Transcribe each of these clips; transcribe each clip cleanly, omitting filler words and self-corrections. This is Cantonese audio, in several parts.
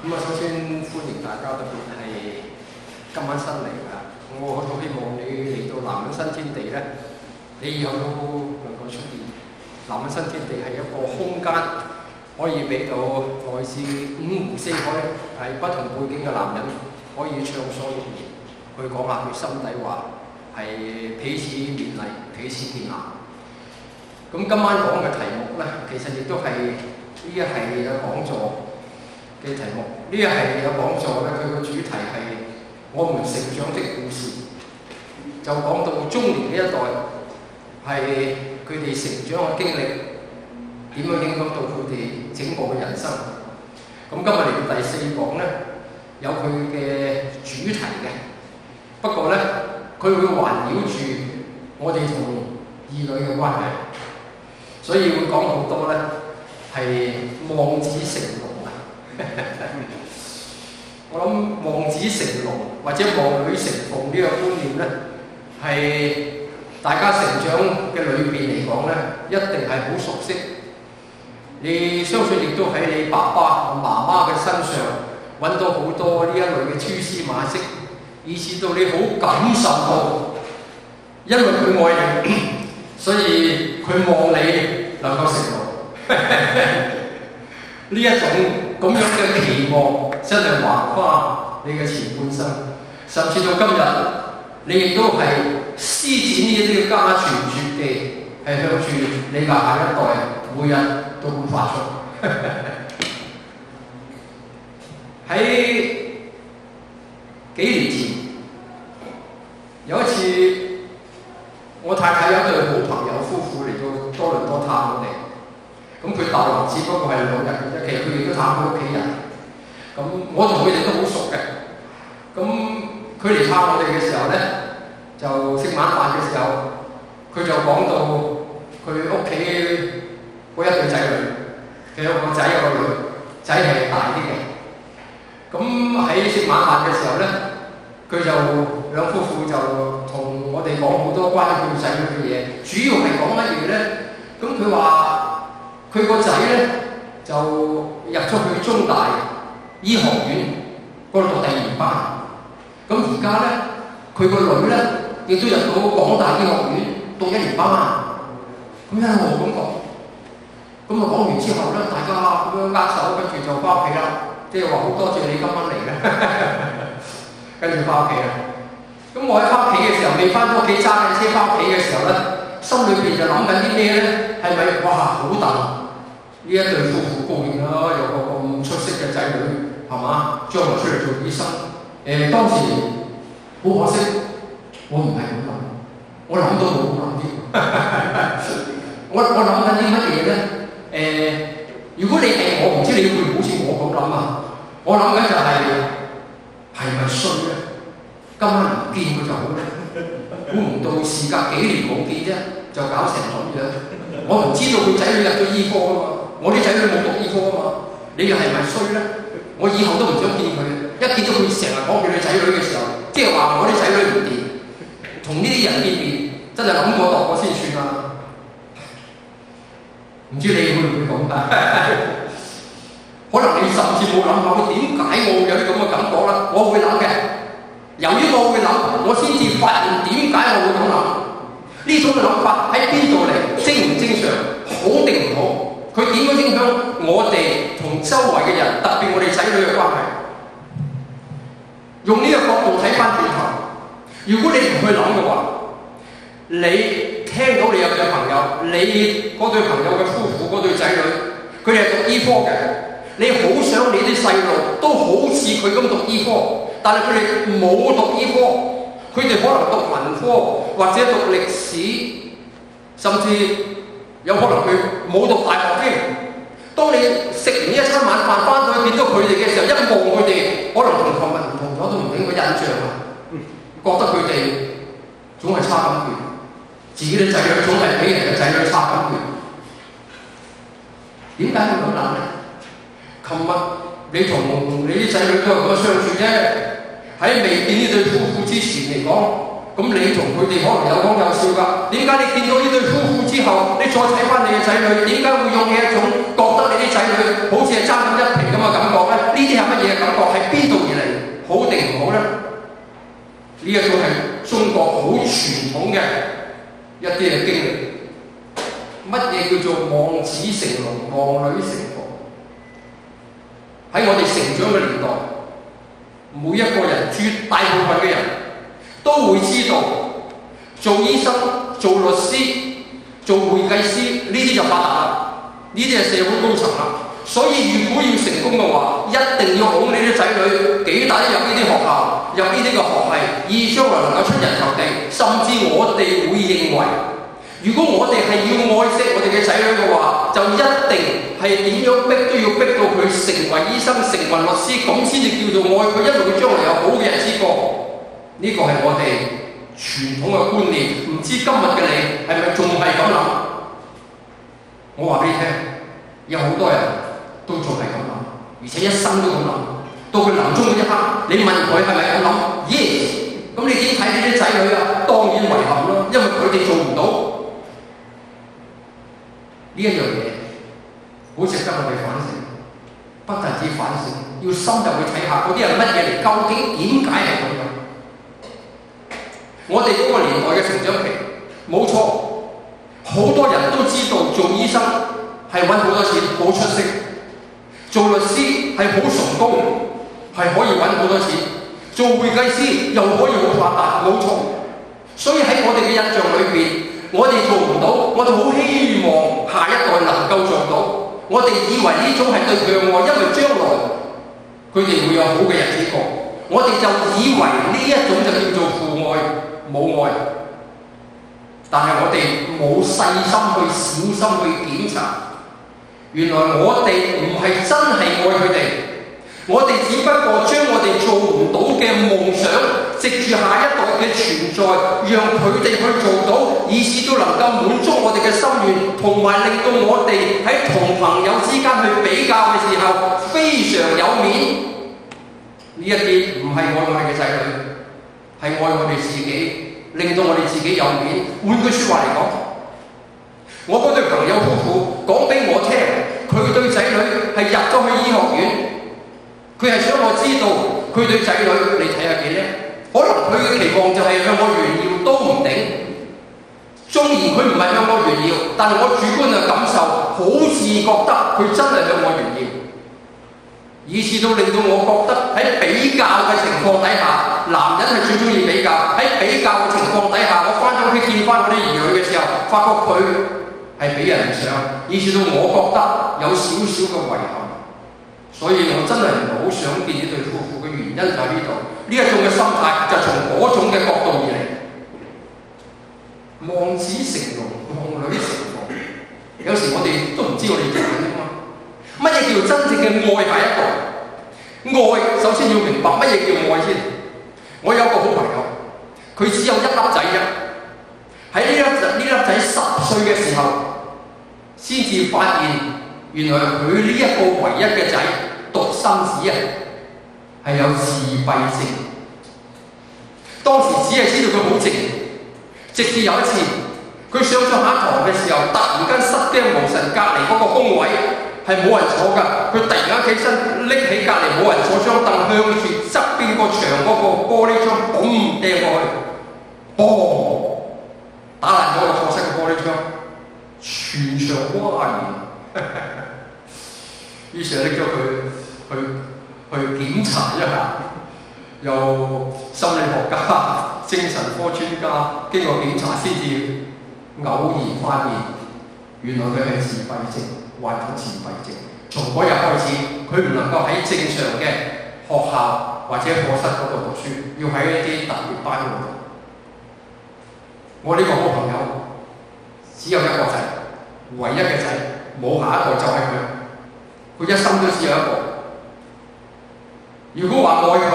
首先歡迎大家，特別係今晚新嚟㗎。我好希望你嚟到男人新天地咧，你以後都能夠出現。男人新天地係一個空間，可以俾到來自五湖四海係不同背景嘅男人可以暢所欲言，去講下佢心底話，係彼此勉勵、彼此建立。咁今晚講嘅題目咧，其實亦都係呢一系列嘅講座嘅題目。呢一系列嘅講座咧，佢個主題係我們成長的故事，就講到中年呢一代係佢哋成長嘅經歷點樣影響到佢哋整個嘅人生。咁今日嚟到第四講咧，有佢嘅主題嘅，不過咧佢會環繞住我哋同兒女嘅關係，所以會講好多咧係望子成龍啊！我諗望子成龍或者望女成鳳呢個觀念咧，係大家成長嘅裏邊嚟講咧，一定係好熟悉。你相信亦都喺你爸爸媽媽嘅身上揾到好多呢一類嘅蛛絲馬跡，以至到你好感受到，因為佢愛你，所以佢望你能夠成龍。呢一種咁樣嘅期望，真係橫跨你嘅前半生，甚至到今日，你亦都係施展呢啲家傳絕技，係向住你嘅下一代，每日都會發出。喺幾年前，有一次，我太太有一對好朋友夫婦嚟到多倫多探我哋。咁佢逗留只不過係2日嘅啫，其實佢哋都探佢屋企人。咁我同佢哋都好熟嘅。咁佢嚟探我哋嘅時候咧，就食晚飯嘅時候，佢就講到佢屋企嗰一對仔女，佢有個仔有個女，仔係大啲嘅。咁喺食晚飯嘅時候咧，佢就兩夫婦就同我哋講好多關於佢仔女嘅嘢，主要係講乜嘢咧？咁佢話佢個仔咧就入咗去中大醫學院嗰度讀第2班，咁而家咧佢個女咧亦都入到港大醫學院讀1年班，咁一路咁講，咁啊講完之後咧，大家咁樣握手，跟住就翻屋企啦，即係話好多謝你今晚嚟咧，跟住翻屋企啦。咁我喺翻屋企嘅時候，未翻到屋企揸緊車翻屋企嘅時候咧，心裏邊就諗緊啲咩咧？係咪哇好大？呢一對夫婦高興啦，有個咁出色嘅仔女，係嘛？將來出嚟做醫生。當時好可惜，我唔係咁諗，我諗到好諗啲。我諗緊啲乜嘢咧？如果你係我，唔知你會唔會好似我咁諗啊？我諗緊就係咪衰咧？今晚唔見佢就好咧，估唔到事隔幾年冇見啫，就搞成咁樣。我唔知道佢仔女入咗醫科啊嘛。我啲仔女冇讀醫科啊嘛，你又係咪衰咧？我以後都唔想見佢，一見到佢成日講佢哋仔女嘅時候，即係話我啲仔女唔掂，同呢啲人見面真係諗過度過先算啊！唔知你會唔會咁㗎？可能你甚至冇諗過，點解我會有啲咁嘅感覺啦？我會諗嘅，由於我會諗，我先至發現點解我會咁諗。呢種嘅諗法喺邊度嚟？正唔正常？好定唔好？佢點樣影響我哋同周圍嘅人，特別我哋仔女嘅關係？用呢個角度睇翻轉頭，如果你唔去諗嘅話，你聽到你有嘅朋友，你嗰對朋友嘅夫婦嗰對仔女，佢哋係讀醫科嘅，你好想你啲細路都好似佢咁讀醫科，但係佢哋冇讀醫科，佢哋可能讀文科或者讀歷史，甚至有可能佢冇讀大學添。當你食完一餐晚飯翻到去見到佢哋嘅時候，一望佢哋，可能同琴日唔同咗都唔定個印象啊，覺得佢哋總係差咁遠，自己嘅仔女總係比人嘅仔女差咁遠。點解會咁諗咧？琴日你同你啲仔女都係咁相處啫，喺未見呢對夫婦之前嚟講。咁你同佢哋可能有講有笑㗎，點解你見到呢對夫婦之後，你再睇翻你嘅仔女，點解會用嘅一種覺得你啲仔女好似係爭咁一皮咁嘅感覺咧？呢啲係乜嘢呢一種係中國好傳統嘅一啲嘅經歷。乜嘢叫做望子成龍、望女成鳳？喺我哋成長嘅年代，每一個人，絕大部分嘅人都會知道，做醫生、做律師、做會計師呢啲就發達啦，呢啲係社會高層啦。所以如果要成功嘅話，一定要哄你啲仔女幾大都入呢啲學校，入呢啲嘅學系，以將來能夠出人頭地。甚至我哋會認為，如果我哋係要愛惜我哋嘅仔女嘅話，就一定係點樣逼都要逼到佢成為醫生、成為律師，咁先至叫做愛佢，因為佢將來有好嘅日子過。呢個係我哋傳統嘅觀念，唔知今日嘅你係咪仲係咁諗？我話俾你聽，有好多人都仲係咁諗，而且一生都咁諗。到佢臨終嗰一刻，你問佢係咪咁諗？Yes， 咁你點睇呢啲仔女啊？當然遺憾啦，因為佢哋做唔到。呢一樣嘢好值得我哋反省，不但止反省，要深入去睇下嗰啲係乜嘢嚟，究竟點解係咁樣？我哋嗰個年代嘅成長期，冇錯，好多人都知道做醫生係揾好多錢，好出色；做律師係好崇高，係可以揾好多錢；做會計師又可以好發達，冇錯。所以喺我哋嘅印象裏邊，我哋做唔到，我哋好希望下一代能夠做到。我哋以為呢種係對佢嘅愛，因為將來佢哋會有好嘅日子過。我哋就以為呢一種就叫做父愛母愛，但係我哋冇細心去小心去檢查，原來我哋唔係真係愛佢哋。我哋只不過將我哋做唔到嘅夢想，藉住下一代嘅存在，讓佢哋去做到，以至都能夠滿足我哋嘅心願，同埋令到我哋喺同朋友之間去比較嘅時候非常有面。呢一啲唔係愛我哋嘅仔女，係愛我哋自己，令到我哋自己有面。換句説話嚟講，我嗰對朋友夫婦講俾我聽，佢對仔女係入咗去醫學院。佢係想我知道佢對仔女，你睇下幾叻？可能佢嘅期望就係向我炫耀都唔定。縱然佢唔係向我炫耀，但係我主觀嘅感受，好似覺得佢真係向我炫耀，以至到令到我覺得喺比較嘅情況底下，男人係最中意比較。喺比較嘅情況底下，我翻咗屋企見翻我啲兒女嘅時候，發覺佢係比人上，以至到我覺得有少少嘅遺憾。所以我真係唔係好想見呢對夫婦嘅原因就喺呢度，呢一種嘅心態就從嗰種嘅角度而嚟。望子成龍，望女成鳳。有時我哋都唔知我哋做緊啲乜。乜嘢叫真正嘅愛下一代？愛首先要明白乜嘢叫愛先。我有個好朋友，佢只有一粒仔啫。喺呢粒仔10歲嘅時候，先至發現原來佢呢一個唯一嘅仔，獨生子啊，係有自閉症。當時只係知道佢好靜，直至有一次佢上咗下堂嘅時候，突然間失驚無神，隔離嗰個空位係冇人坐㗎。佢突然間起身拎起隔離冇人坐張凳，向住側邊個牆嗰個玻璃窗嘣掟過去，嘣打爛咗個課室嘅玻璃窗，全場譁然。於是拎咗佢去檢查一下，由心理學家、精神科專家經過檢查先至偶然發現，原來佢係自閉症，患咗自閉症。從嗰日開始，佢唔能夠喺正常嘅學校或者課室嗰度讀書，要喺一啲特別班嗰度。我呢個好朋友只有一個仔，唯一嘅仔，冇下一個就係佢。佢一生都只有一個。如果話愛佢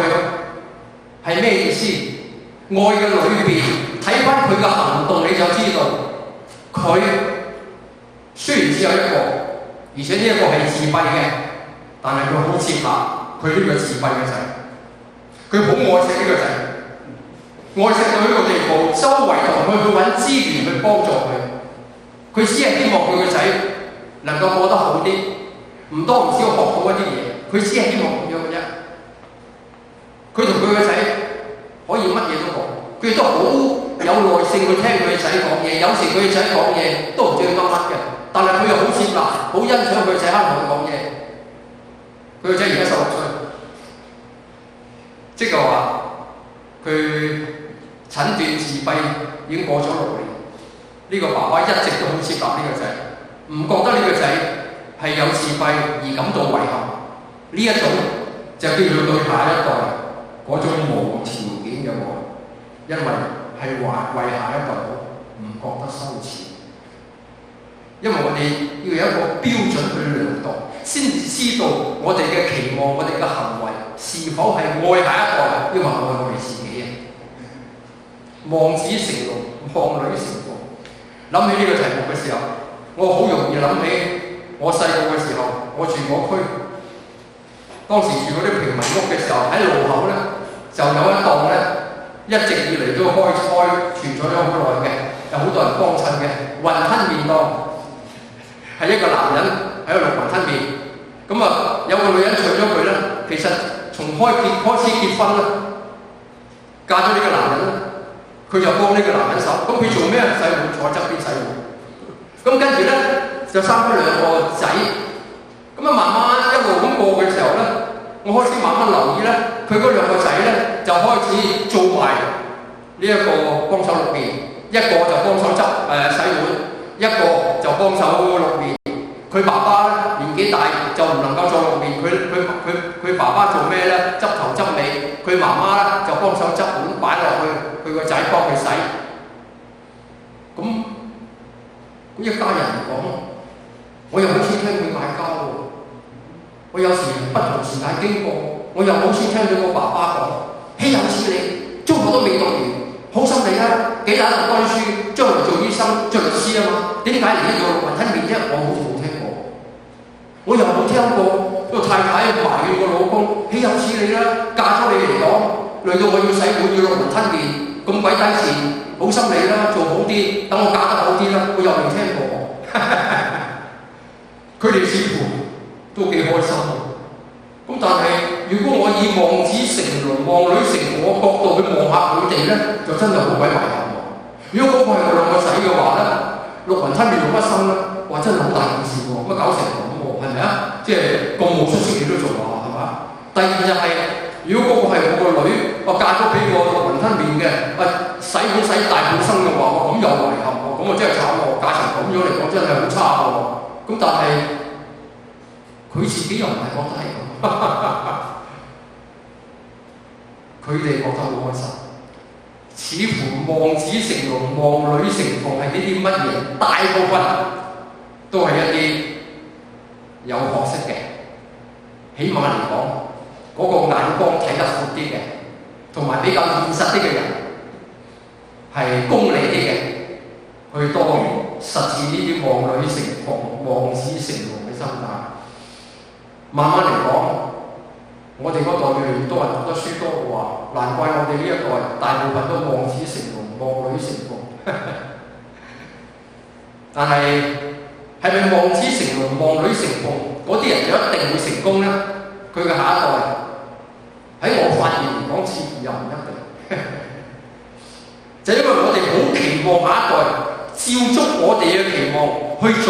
係咩意思？愛嘅裏邊睇翻佢嘅行動，你就知道佢雖然只有一個，而且呢一個係自閉嘅，但係佢好接納佢呢個自閉嘅仔。佢好愛惜呢個仔，愛惜到呢個地步，周圍同佢去揾資源去幫助佢。佢只係希望佢個仔能夠過得好啲。唔多唔少學到一啲嘢，佢只係希望咁樣嘅啫。佢同佢個仔可以乜嘢都講，佢都好有耐性去聽佢嘅仔講嘢。有時佢嘅仔講嘢都唔知佢乜乜嘅，但係佢又好接納，好欣賞佢仔肯同佢講嘢。佢個仔而家16歲，即係話佢診斷自閉已經過咗6年。呢個爸爸一直都好接納呢個仔，唔覺得呢個仔係有自閉而感到遺憾。呢一種就叫做對下一代嗰種無條件嘅愛，因為係為下一代唔覺得羞恥。因為我哋要有一個標準去量度，先至知道我哋嘅期望、我哋嘅行為是否係愛下一代，抑或愛我哋自己啊！望子成龍，望女成鳳。諗起呢個題目嘅時候，我好容易諗起我細個嘅時候，我住嗰區，當時住嗰啲平民屋嘅時候，喺路口咧就有一檔咧，一直以嚟都開存咗好耐嘅，有好多人幫襯嘅雲吞麵檔，係一個男人喺度淥雲吞麵，咁啊有個女人娶咗佢咧，其實從開始結婚啦，嫁咗呢個男人咧。佢就幫呢個男人手，咁佢做咩？洗碗，坐側邊洗碗。咁跟住咧就生咗2個仔。咁啊慢慢一路咁過嘅時候咧，我開始慢慢留意咧，佢嗰2個仔咧就開始做埋呢一個幫手淥麵，一個就幫手洗碗，一個就幫手淥麵。佢爸爸咧年紀大就唔能夠再淥麵，佢爸爸做咩咧？執頭執尾，佢媽媽咧就幫手執碗擺落去，佢個仔幫佢洗。咁一家人嚟講，我又好似聽佢嗌交喎。我有時不同時間經過，我又好似聽到個爸爸講：豈有此理！中學都未讀完，好心你啊，幾大讀多啲書，將來做醫生、做律師啊嘛？點解而家要淥雲吞麵啫？我好似冇聽過。我又冇聽過個太太埋怨個老公：豈有此理啦！嫁咗你嚟講，累到我要洗碗要淥雲吞麵，咁鬼低錢，好心你啦，做好啲，等我嫁得好啲啦。我又未聽過，佢哋似乎都幾開心。咁但係如果我以望子成龍、望女成鳳嘅角度去望下佢哋咧，就真係好鬼遺憾喎。如果嗰個係我2個仔嘅話咧，淥雲吞麵淥乜生咧？哇！真係好大件事喎，乜搞成咁喎？係咪啊？即係咁冇出息嘢都做啊，係嘛？第二就係、如果嗰個係我個女，我嫁咗俾我淥雲吞麵嘅，洗碗洗大半生嘅話，咁又遺憾喎，咁我真係慘喎，嫁成咁樣嚟講真係好差喎。咁但係佢自己又唔係覺得係咁，佢哋覺得好開心。似乎望子成龍、望女成鳳係呢啲乜嘢？大部分都係一啲有學識嘅，起碼嚟講，嗰個眼光睇得闊啲嘅，同埋比較現實啲嘅人，係功利啲嘅，去多於實踐呢啲望女成鳳、望子成龍嘅心態。慢慢嚟講，我哋嗰代越多人讀得書多嘅話，難怪我哋呢一代大部分都望子成龍、望女成鳳。但係咪望子成龍、望女成鳳嗰啲人就一定會成功咧？佢嘅下一代喺我發現嚟講，似乎又唔一定。就因為我哋好期望下一代照足我哋嘅期望去做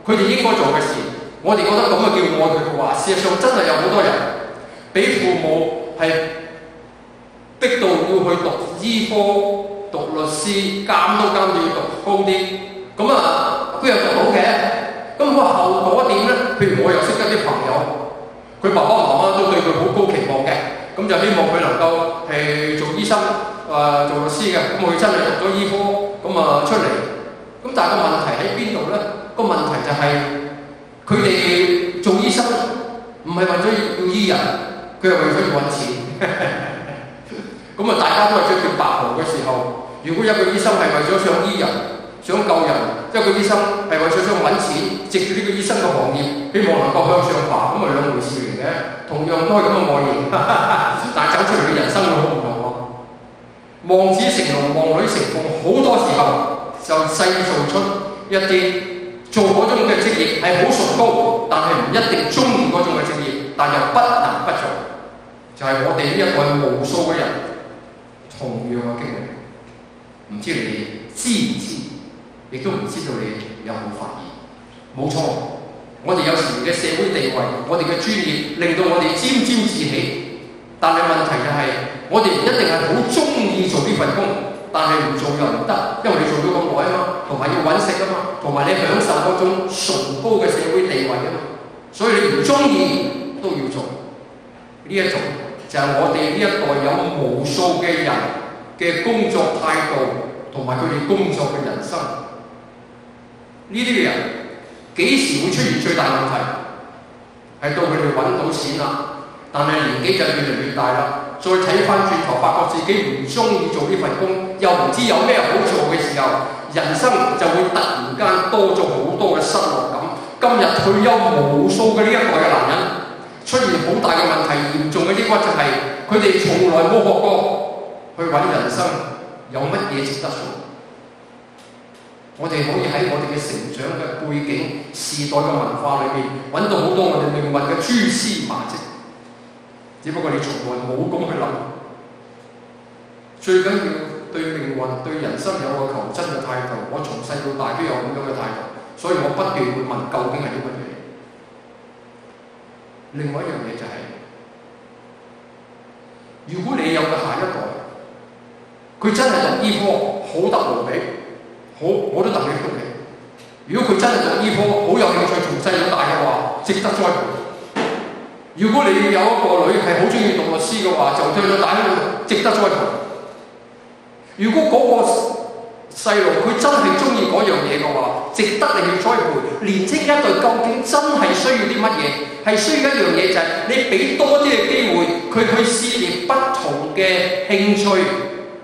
佢哋應該做嘅事，我哋覺得咁嘅叫愛佢嘅話，事實上真係有好多人俾父母係逼到要去讀醫科、讀律師，監都監到要讀高啲，咁佢又讀到嘅，咁個後果點咧？譬如我又識得啲朋友，佢爸爸媽媽都對佢好高期望嘅，咁就希望佢能夠係做醫生、做律師嘅，咁佢真係讀咗醫科，咁出嚟，咁但係個問題喺邊度咧？個問題就係佢哋做醫生唔係為咗要醫人。佢係為咗要揾錢，咁大家都係着件白袍嘅時候，如果一個醫生係為咗想醫人、想救人，一個醫生係為咗想揾錢，藉住呢個醫生嘅行業，希望能夠向上爬，咁兩回事嚟嘅。同樣都係咁嘅外形，但係走出嚟嘅人生會好唔同喎。望子成龍、望女成鳳，好多時候就製造出一啲做嗰種嘅職業係好崇高，但係唔一定中意嗰種嘅職業，但又不能不做。就係我哋呢一代無數嘅人，同樣嘅經歷，唔知你哋知唔知，亦都唔知道你有冇發現。冇錯，我哋有時嘅社會地位，我哋嘅專業令到我哋沾沾自喜，但係問題就係，我哋唔一定係好中意做呢份工，但係唔做又唔得，因為你做咗咁耐啊嘛，同埋要揾食啊嘛，同埋你享受嗰種崇高嘅社會地位啊嘛，所以你唔中意都要做。呢一種就係我哋呢一代有無數嘅人嘅工作態度同埋佢哋工作嘅人生。呢啲嘅人幾時會出現最大問題？係到佢哋揾到錢啦，但係年紀就越嚟越大啦，再睇翻轉頭，發覺自己唔中意做呢份工，又唔知有咩好做嘅時候，人生就會突然間多咗好多嘅失落感。今日退休無數嘅呢一代嘅男人出現好大嘅問題，嚴重嘅抑鬱就係佢哋從來冇學過去揾人生有乜嘢值得做。我哋可以喺我哋嘅成長嘅背景、時代嘅文化裏面揾到好多我哋命運嘅蛛絲馬跡，只不過你從來冇咁去諗。最緊要對命運、對人生有個求真嘅態度。我從細到大都有咁樣嘅態度，所以我不斷會問究竟係啲乜嘢。另外一樣嘢就係，如果你有個下一代，佢真係讀醫科好得無比，好我都戥你福氣。如果佢真係讀醫科好有興趣，從細到大嘅話，值得栽培。如果你有一個女係好中意讀律師嘅話，就對佢大喺度，值得栽培。如果嗰個細路佢真係中意嗰樣嘢嘅話，值得你去栽培。年青一代究竟真係需要啲乜嘢？係需要一樣嘢，就係你俾多啲嘅機會佢去涉獵不同嘅興趣、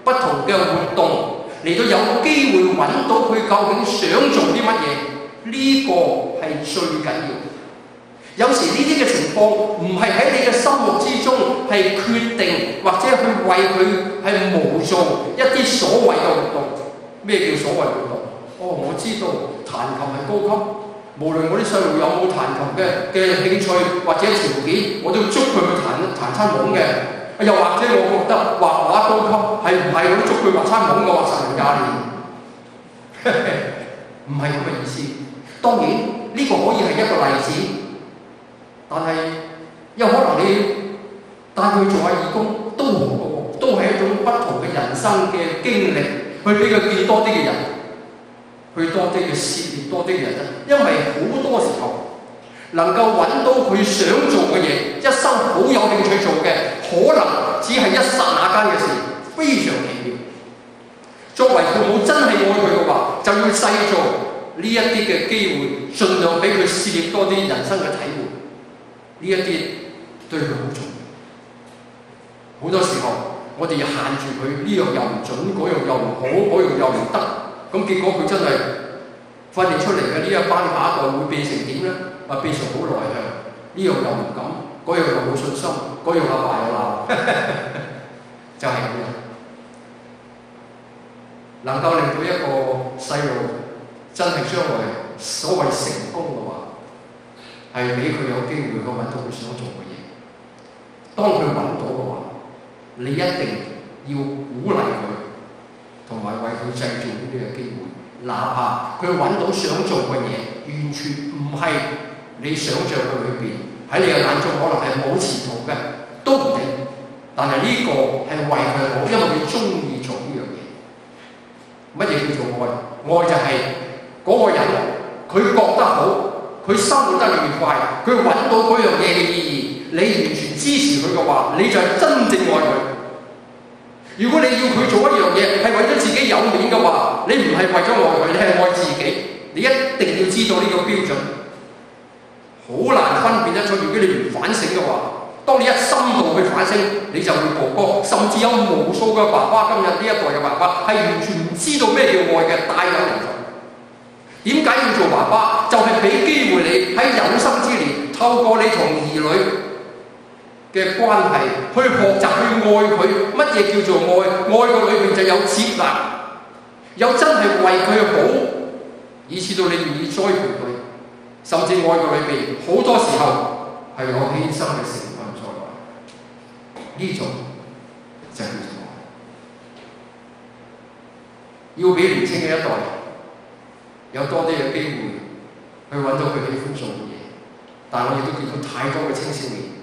不同嘅活動，嚟到有機會揾到佢究竟想做啲乜嘢。呢個係最緊要。有時呢啲嘅情況唔係喺你嘅心目之中係決定，或者去為佢係無做一啲所謂嘅活動。咩叫所謂活動？哦，我知道彈琴係高級，無論我啲細路有冇彈琴嘅興趣或者條件，我都捉佢去彈餐懵嘅。又或者我覺得畫畫高級，係唔係我都捉佢畫餐懵嘅畫10年20年？唔係咁嘅意思。當然呢個可以係一個例子。但係有可能你帶佢做下義工都好嘅，都係一種不同嘅人生嘅經歷，去俾佢見多啲嘅人，去多啲嘅涉獵多啲嘅人。因為好多時候能夠揾到佢想做嘅嘢，一生好有興趣做嘅，可能只係一剎那間嘅事，非常奇妙。作為父母真係愛佢嘅話，就要製造呢一啲嘅機會，盡量俾佢涉獵多啲人生嘅體會。呢一啲對佢好重要。好多時候我哋要限住佢，呢樣又唔準，嗰樣又唔好，嗰樣又唔得。咁結果佢真係訓練出嚟嘅呢一班下一代會變成點咧？變成好內向，呢樣又唔敢，嗰樣又冇信心，嗰樣阿爸又鬧，就係咁樣。能夠令到一個細路真係將來所謂成功嘅話，係俾佢有機會去揾到佢想做嘅嘢。當佢揾到嘅話，你一定要鼓勵佢，同埋為佢製造呢啲嘅機會。哪怕佢揾到想做嘅嘢，完全唔係你想像嘅裏邊，喺你嘅眼中可能係冇前途嘅，都唔定。但係呢個係為佢好，因為佢中意做呢樣嘢。乜嘢叫做愛？愛就係嗰個人，佢覺得好。佢生活得愉快，佢揾到嗰樣嘢嘅意義，你完全支持佢嘅話，你就係真正愛佢。如果你要佢做一樣嘢係為咗自己有面嘅話，你唔係為咗愛佢，你係愛自己。你一定要知道呢個標準，好難分辨得出。如果你唔反省嘅話，當你一深度去反省，你就會曝光。甚至有無數嘅爸爸，今日呢一代嘅爸爸係完全唔知道咩叫愛嘅，大有人在。點解要做爸爸？就係俾機會你喺有生之年，透過你同兒女嘅關係，去學習去愛佢。乜嘢叫做愛？愛嘅裏面就有接納，有真係為佢好，以至到你願意栽培佢。甚至愛嘅裏面好多時候係有犧牲嘅成分在內。呢種就叫做愛。要俾年輕嘅一代有多啲嘅機會去揾到佢喜歡做嘅嘢。但係我亦都見到太多嘅青少年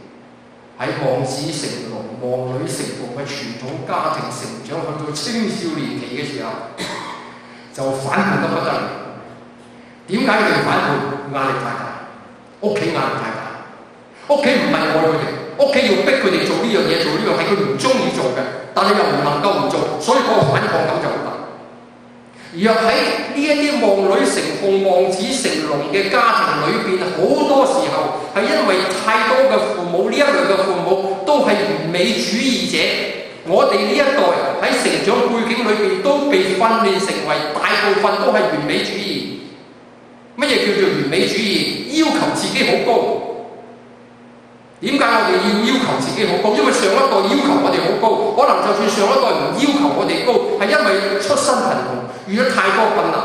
喺望子成龍、望女成鳳嘅傳統家庭成長，去到青少年期嘅時候，就反叛得不得了。點解佢哋反叛？壓力太大，屋企壓力太大，屋企唔係愛佢哋，屋企要逼佢哋做呢樣嘢，做呢樣係佢唔中意做嘅，但係又唔能夠唔做，所以嗰個反抗感就好大。而喺呢一啲望女成鳳、望子成龍嘅家庭裏邊，好多時候係因為太多嘅父母，呢一類嘅父母都係完美主義者。我哋呢一代喺成長背景裏邊都被訓練成為大部分都係完美主義。乜嘢叫做完美主義？要求自己好高。點解我哋要求自己好高？因為上一代要求我哋好高，可能就算上一代唔要求我哋高，係因為出身貧窮，遇咗太多困難，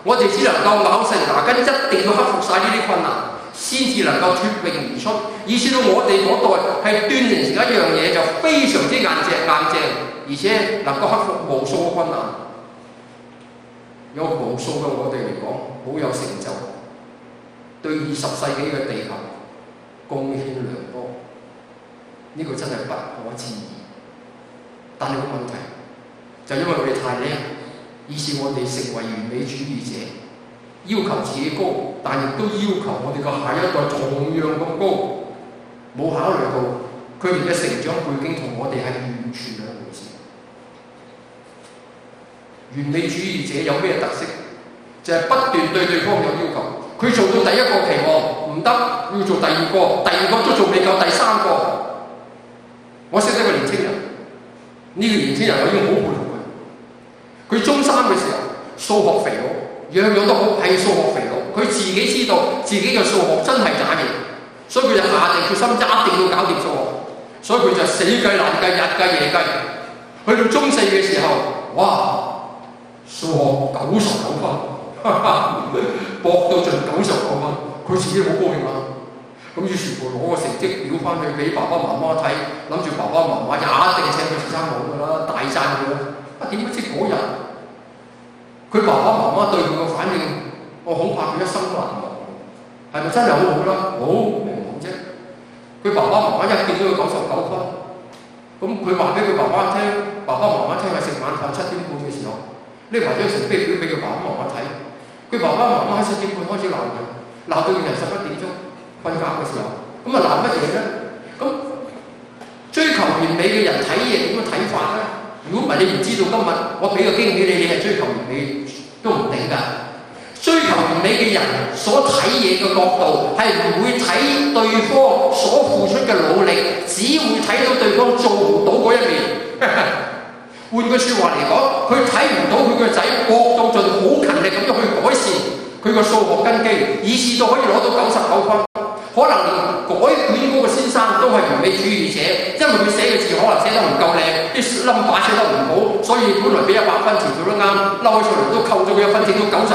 我哋只能夠咬實牙根，一定要克服晒呢啲困難，先至能夠脫穎而出。以至到我哋嗰代係鍛鍊成一樣嘢，就非常之硬淨，而且能夠克服無數嘅困難，有無數嘅我哋嚟講好有成就，對20世紀嘅地球貢獻良多，呢個真係不可置疑。但係個問題就因為我哋太叻，以致我哋成為完美主義者，要求自己高，但亦都要求我哋個下一代同樣咁高，冇考慮到佢哋嘅成長背景同我哋係完全兩回事。完美主義者有咩特色？就係不斷對對方有要求。佢做到第一個期望唔得，要做第二個，第二個都做未夠，第三個。我識得個年青人，呢個年青人我已經好佩服佢。佢中三嘅時候，數學肥佬，樣樣都好，係數學肥佬。佢自己知道自己嘅數學真係渣嘢，所以佢就下定決心一定要搞掂數學。所以佢就死計爛計，日計夜計。去到中四嘅時候，哇！數學99分。搏到盡99分，佢自己好高興啊！咁於是乎攞個成績表翻去俾爸爸媽媽睇，諗住爸爸媽媽一定請佢食餐好㗎啦，大讚佢啦！點不知嗰日佢爸爸媽媽對佢嘅反應，我恐怕佢一生難忘。係咪真係好好啦？好明好啫！佢爸爸媽媽一見到佢99分，咁佢話俾佢爸爸聽，爸爸媽媽聽係食晚飯7點半嘅時候，拎埋張成績表俾佢爸爸媽媽睇。佢爸爸媽媽喺7點半開始鬧佢，鬧到凌晨11點鐘瞓覺嘅時候，咁啊鬧乜嘢咧？咁追求完美嘅人睇嘢點樣睇法咧？如果唔係你唔知道今日我俾個驚喜你，你係追求完美都唔定㗎。追求完美嘅人所睇嘢嘅角度係唔會睇對方所付出嘅努力，只會睇到對方做唔到嗰一面。換句説話嚟講，佢睇唔到佢個仔搏到盡，好勤力咁樣去改善佢個數學根基，以至到可以攞到99分。可能連改卷嗰個先生都係完美主義者，因為佢寫嘅字可能寫得唔夠靚，啲 number 寫得唔好，所以本來俾100分條條都啱，嬲起上嚟都扣咗佢1分，整到99。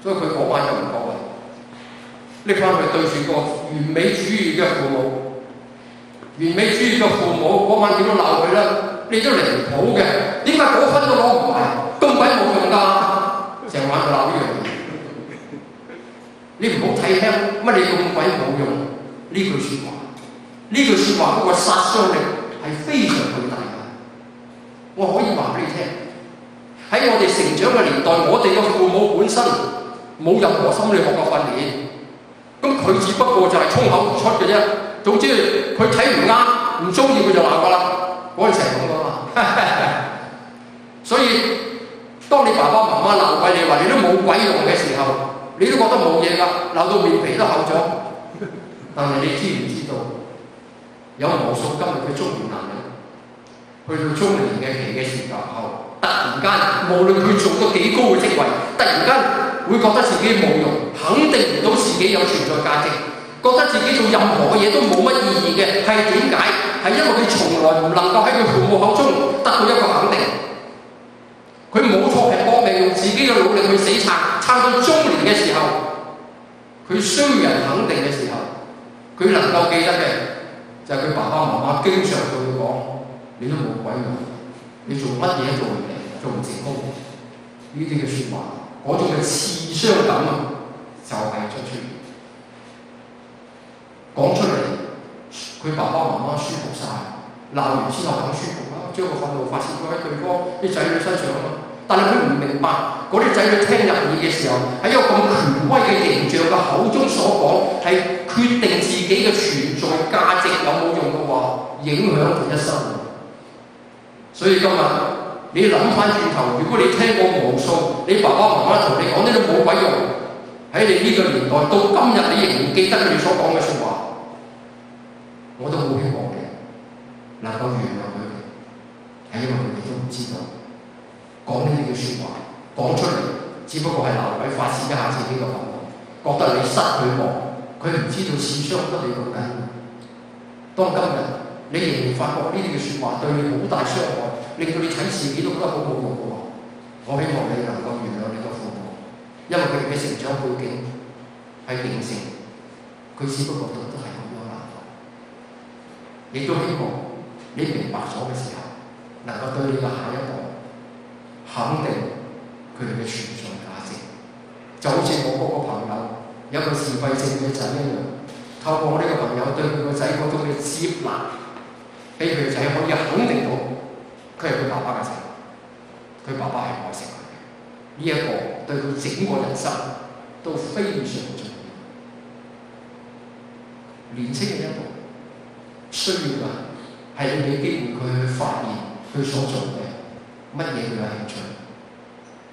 所以佢嗰晚就唔覺啦，拎翻去對住個完美主義嘅父母，完美主義嘅父母嗰晚點樣鬧佢咧？你都離譜嘅，點解嗰分都攞唔埋？咁鬼冇用㗎！成晚就鬧呢樣嘢。你唔好睇輕乜你咁鬼冇用呢句説話，呢句説話嗰個殺傷力係非常巨大嘅。我可以話俾你聽，喺我哋成長嘅年代，我哋嘅父母本身冇任何心理學嘅訓練，咁佢只不過就係衝口而出嘅啫。總之佢睇唔啱，唔中意佢就鬧㗎啦。嗰陣時係咁㗎嘛，所以當你爸爸媽媽鬧鬼你話你都冇鬼用嘅時候，你都覺得冇嘢㗎，鬧到面皮都厚咗。但係你知唔知道，有無數今日嘅中年男人，去到中年嘅期嘅時候，突然間無論佢做到幾高嘅職位，突然間會覺得自己冇用，肯定唔到自己有存在價值。覺得自己做任何嘢都冇乜意義嘅，係點解？係因為佢從來唔能夠喺佢父母口中得到一個肯定。佢冇錯係搏命用自己嘅努力去死撐，撐到中年嘅時候，佢需要人肯定嘅時候，佢能夠記得嘅就係佢爸爸媽媽經常對佢講：你都冇鬼用，你做乜嘢都做唔嚟。做唔成功。呢啲嘅説話，嗰種嘅刺傷感啊，就係出現。講出嚟，佢爸爸媽媽舒服晒，鬧完之後肯舒服啦，將個憤怒發泄咗喺對方啲仔女身上啊。但係佢唔明白，嗰啲仔女聽入耳嘅時候，喺一個咁權威嘅形象嘅口中所講，係決定自己嘅存在價值有冇用嘅話，影響佢一生。所以今日你諗翻轉頭，如果你聽過無數你爸爸媽媽同你講呢都冇鬼用，喺你呢個年代到今日你仍然記得佢哋所講嘅説話，我都好希望你能夠原諒佢哋，係因為佢哋都唔知道講呢啲嘅説話講出嚟，只不過係鬧鬼發泄一下自己嘅憤怒，覺得你失佢望，佢唔知道刺傷得你咁緊。當今日你仍然發覺呢啲嘅説話對你好大傷害，令到你睇自己都覺得好冇用嘅喎，我希望你能夠原諒你嘅父母，因為佢哋嘅成長背景係形成，佢只不過都係咁樣難度。亦都希望你明白咗嘅時候，能夠對你嘅下一代肯定佢哋嘅存在價值。就好似我嗰個朋友有個自閉症嘅仔一樣，透過我呢個朋友對佢個仔嗰種嘅接納，俾佢個仔可以肯定到佢係佢爸爸嘅仔，佢爸爸係愛錫佢嘅。呢一個對佢整個人生都非常重要。年青嘅一代需要嘅係你俾機會佢去發現佢所做嘅乜嘢佢有興趣。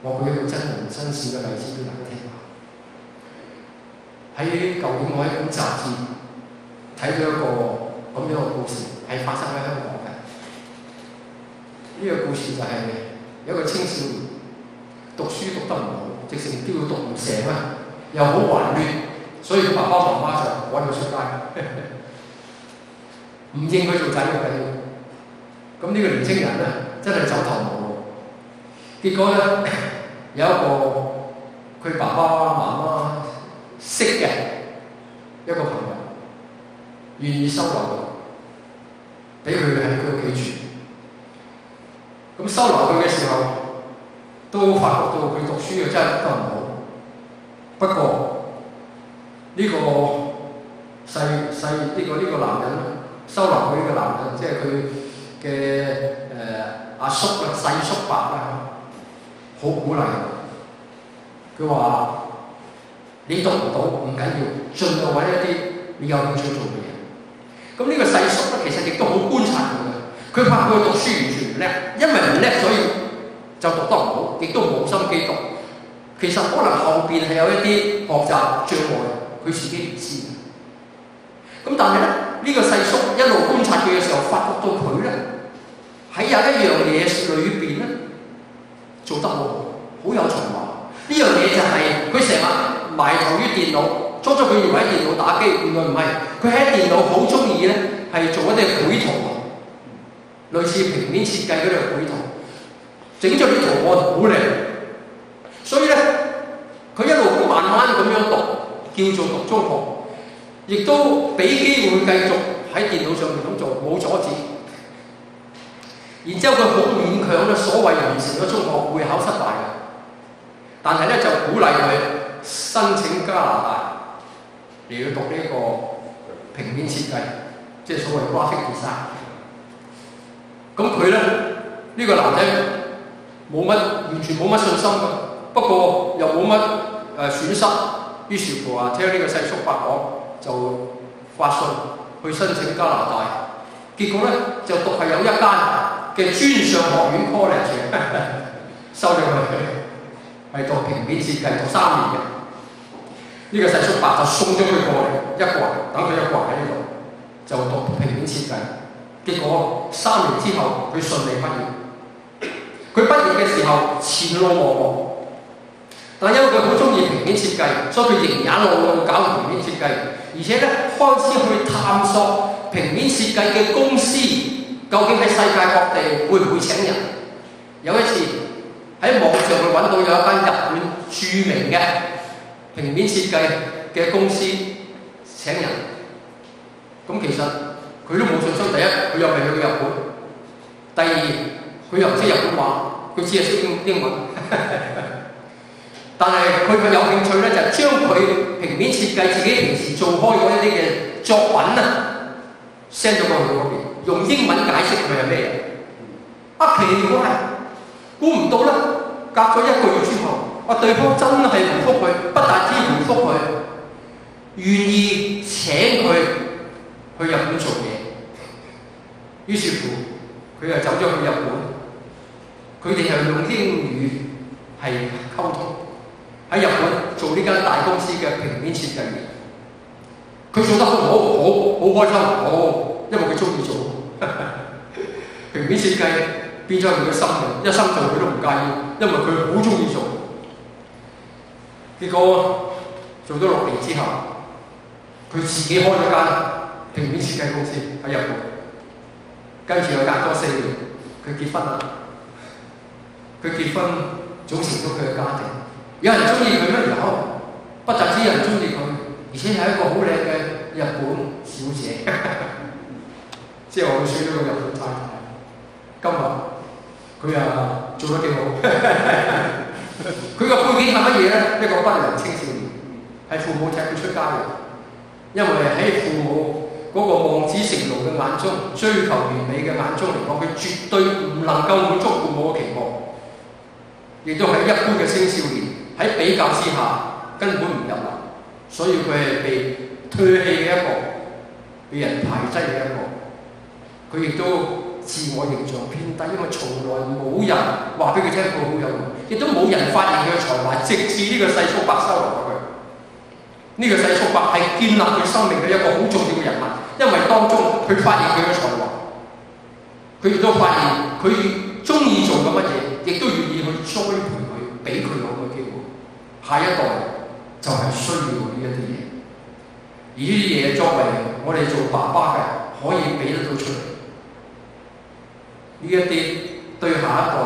我舉一個真人真事嘅例子俾大家聽下。喺舊年我喺本雜誌睇咗一個咁樣嘅故事，係發生喺香港嘅。呢個故事就係有一個青少年讀書讀得唔好，直情都要讀唔成啊，又好頑劣，所以爸爸媽媽就趕佢出街，唔認佢做仔嘅緊要。咁呢個年青人咧真係走投無路，結果咧有一個佢爸爸媽媽識嘅一個朋友願意收留佢，俾佢喺佢屋企住。咁收留佢嘅時候，都發覺到佢讀書又真係讀得唔好。不過呢個呢個男人收留佢呢個男人，即係佢嘅阿叔嘅細叔伯啦，好鼓勵佢。佢話：你讀唔到唔緊要，盡量揾一啲你有興趣做嘅嘢。咁呢個細叔咧，其實亦都好觀察佢嘅。佢怕佢讀書完全唔叻，因為唔叻所以就讀得唔好，亦都冇心機讀。其實可能後邊係有一啲學習障礙，佢自己唔知。咁但係咧，呢個細叔一路觀察佢嘅時候，發覺到佢咧喺有一樣嘢裏邊咧做得好好，好有才華。呢樣嘢就係佢成日埋頭於電腦，初佢以為喺電腦打機，原來唔係，佢喺電腦好中意咧係做一啲繪圖，類似平面設計嗰啲繪圖，整咗啲圖案好靚。所以咧，佢一路咁慢慢咁樣讀，叫做讀中學，亦都俾機會繼續喺電腦上面咁做，冇阻止。然之後佢好勉強咧，所謂完成咗中學，會考失敗嘅。但係咧就鼓勵佢申請加拿大嚟要讀呢個平面設計，即係所謂 graphic design。咁佢咧呢個男仔完全冇乜信心㗎，不過又冇乜損失，於是乎話聽呢個細叔伯講，就發信去申請加拿大。結果咧就讀係有一間嘅專上學院 college 收咗佢。係讀平面設計，讀3年嘅。呢個細叔伯就送咗佢過嚟，一個人等佢一個人喺呢度，就讀平面設計。結果3年之後，佢順利畢業。佢畢業嘅時候前路茫茫，但因為佢好中意平面設計，所以佢仍然一路搞平面設計，而且咧開始去探索平面設計嘅公司究竟喺世界各地會唔會請人。有一次，喺網上佢揾到有一間日本著名嘅平面設計嘅公司請人，咁其實佢都冇信心。第一，佢又未去過日本；第二，佢又唔識日本話，佢只係識英文。但係佢有興趣咧，就將佢平面設計自己平時做開嗰一啲嘅作品啊 send 咗過去嗰邊，用英文解釋佢係咩嘢。奇怪，估唔到啦！隔咗1個月之後，對方真係回覆佢，不但止回覆佢，願意請佢去日本做嘢。於是乎，佢就走咗去日本。佢哋係用英語係溝通，喺日本做呢間大公司嘅平面設計員。佢做得好開心，因為佢中意做平面設計，變咗係佢嘅心嘅，一心做佢都唔介意，因為佢好中意做。結果做咗6年之後，佢自己開咗間平面設計公司喺日本。跟住又隔多4年，佢結婚啦。佢結婚組成咗佢嘅家庭。有人中意佢咩？有，不但止有人中意佢，而且係一個好靚嘅日本小姐。即係我娶咗個日本太太。今日佢做得幾好。佢個背景係乜嘢咧？一個不良青少年，係父母踢佢出街嘅，因為喺父母嗰個望子成龍嘅眼中，追求完美嘅眼中嚟講，佢絕對唔能夠滿足父母嘅期望，亦都係一般嘅青少年喺比較之下根本唔入流，所以佢係被唾棄嘅一個，被人排擠嘅一個。佢亦都自我形象偏低，因為從來冇人話俾佢聽佢好有用，亦都冇人發現佢嘅才華，直至呢個世叔伯收留佢。呢個世叔伯係建立佢生命嘅一個好重要嘅人物，因為當中佢發現佢嘅才華，佢亦都發現佢中意做緊乜嘢，亦都願意去栽培佢，俾佢有個機會。下一代就係需要呢一啲嘢，而呢啲嘢作為我哋做爸爸嘅可以俾得到出嚟。呢一啲對下一代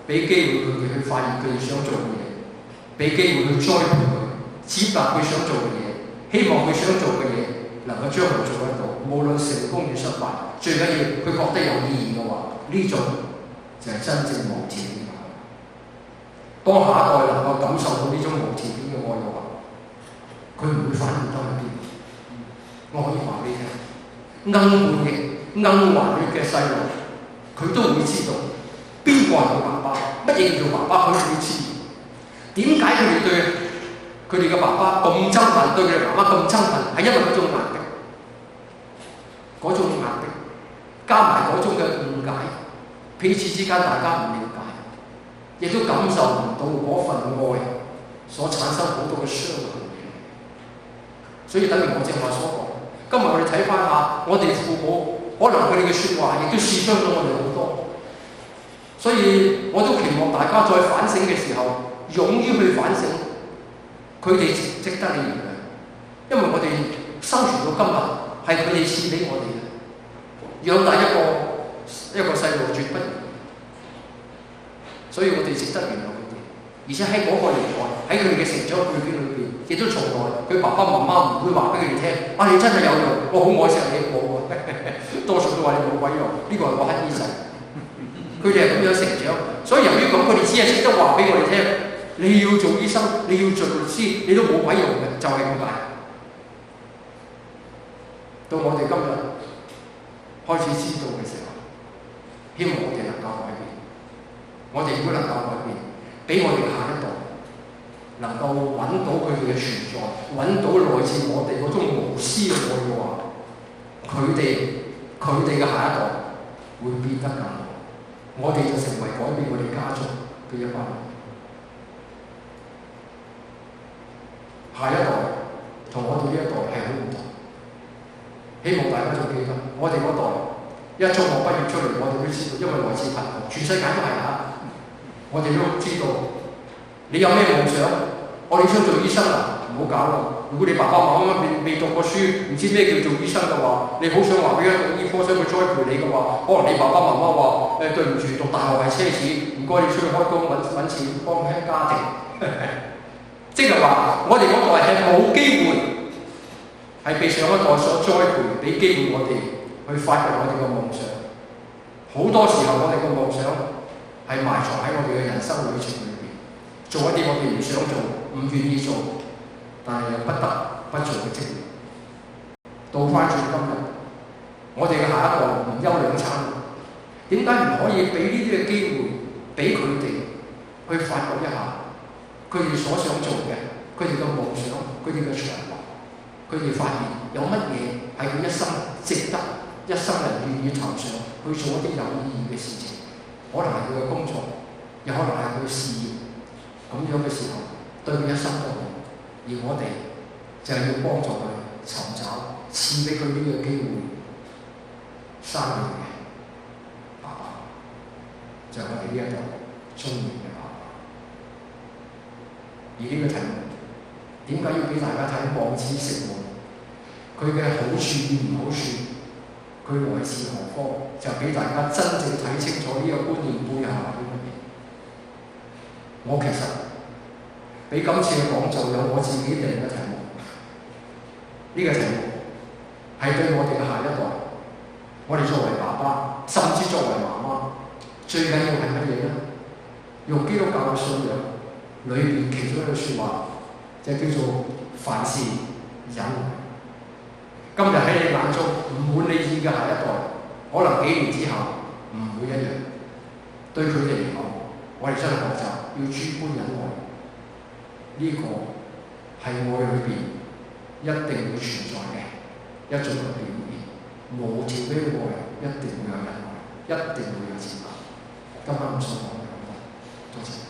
俾機會佢哋去發現佢哋想做嘅嘢，俾機會去栽培佢，接納佢想做嘅嘢，希望佢想做嘅嘢能夠將來做得到，無論成功與失敗，最緊要佢覺得有意義嘅話，呢種就係真正無條件嘅愛。當下一代能夠感受到呢種無條件嘅愛嘅話，佢唔會反叛得去邊。我可以話俾你聽，硬叛逆、硬頑劣嘅細路，佢都會知道邊個係佢爸爸，乜嘢叫做爸爸，佢會知。點解佢哋對佢哋嘅爸爸咁憎恨，對佢哋媽媽咁憎恨？係因為嗰種壓迫，嗰種壓迫，加埋嗰種嘅誤解，彼此之間大家唔了解，亦都感受唔到嗰份愛所產生好多嘅傷害。所以等於我正話所講，今日我哋睇翻下，我哋父母可能佢哋嘅説話，亦都刺傷咗我哋好多。所以我都期望大家在反省嘅時候，勇於去反省，佢哋值得你原諒，因為我哋生存到今日係佢哋賜俾我哋嘅，養大一個細路絕不容易，所以我哋值得原諒佢哋。而且喺嗰個年代，喺佢哋嘅成長背景裏邊，亦都從來佢爸爸媽媽唔會話俾佢哋聽，你真係有用，我好愛錫你，我多數都話你冇鬼用，呢個係我乞兒仔。佢哋係咁樣成長，所以由於咁，佢哋只係識得話俾我哋聽，你要做醫生，你要做律師，你都冇鬼用嘅，就係咁解。到我哋今日開始知道嘅時候，希望我哋能夠改變。我哋如果能夠改變，俾我哋下一代能夠揾到佢哋嘅存在，揾到來自我哋嗰種無私嘅愛嘅話，佢哋嘅下一代會變得更好。我哋就成為改變我哋家族嘅一班人。下一代同我哋呢一代係好唔同。希望大家仲記得，我哋嗰代一中學畢業出嚟，我哋都知道，因為來自貧窮，全世界都係嚇。我哋都知道，你有咩夢想？我哋想做醫生啊！唔好搞啦！如果你爸爸媽媽未讀過書，唔知咩叫做醫生嘅話，你好想話俾佢讀醫科，想去栽培你嘅話，可能你爸爸媽媽話：對唔住，讀大學係奢侈，唔該你出去開工揾錢幫輕家庭。即係話，我哋嗰代係冇機會，係被上一代所栽培，俾機會我哋去發掘我哋嘅夢想。好多時候，我哋嘅夢想係埋藏喺我哋嘅人生旅程裏邊，做一啲我哋唔想做、唔願意做，但係又不得不做嘅職業。倒翻轉今日，我哋嘅下一代唔休兩餐，點解唔可以俾呢啲嘅機會俾佢哋去發掘一下佢哋所想做嘅，佢哋嘅夢想，佢哋嘅長望，佢哋發現有乜嘢係佢一生值得一生人願意投上去做一啲有意義嘅事情，可能係佢嘅工作，又可能係佢嘅事業，咁樣嘅時候對佢一生都好，而我哋就係要幫助佢尋找，賜俾佢呢個機會，生佢嘅爸爸，就係我哋呢一代中年嘅爸爸。而呢個題目點解要俾大家睇望子成龍？佢嘅好處與唔好處，佢來自何方？就俾大家真正睇清楚呢個觀念背後係啲乜嘢。我其實俾今次嘅講座有我自己定嘅題目，呢個題目係對我哋嘅下一代，我哋作為爸爸，甚至作為媽媽，最緊要係乜嘢咧？用基督教嘅信仰裏邊其中一句説話，就叫做凡事忍耐。今日喺你眼中唔滿你意嘅下一代，可能幾年之後唔會一樣。對佢哋嚟講，我哋真係學習要諸般忍耐，呢個係愛裏邊一定會存在嘅一種嘅表現。無條件嘅愛一定會有忍耐，一定會有接納。今晚唔想講咁多，多謝。